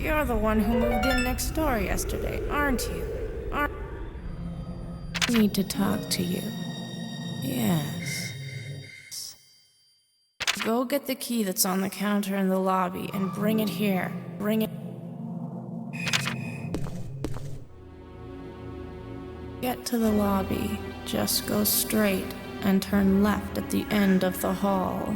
You're the one who moved in next door yesterday, aren't you? I need to talk to you. Yes. Go get the key that's on the counter in the lobby and bring it here. Bring it. Get to the lobby. Just go straight and turn left at the end of the hall.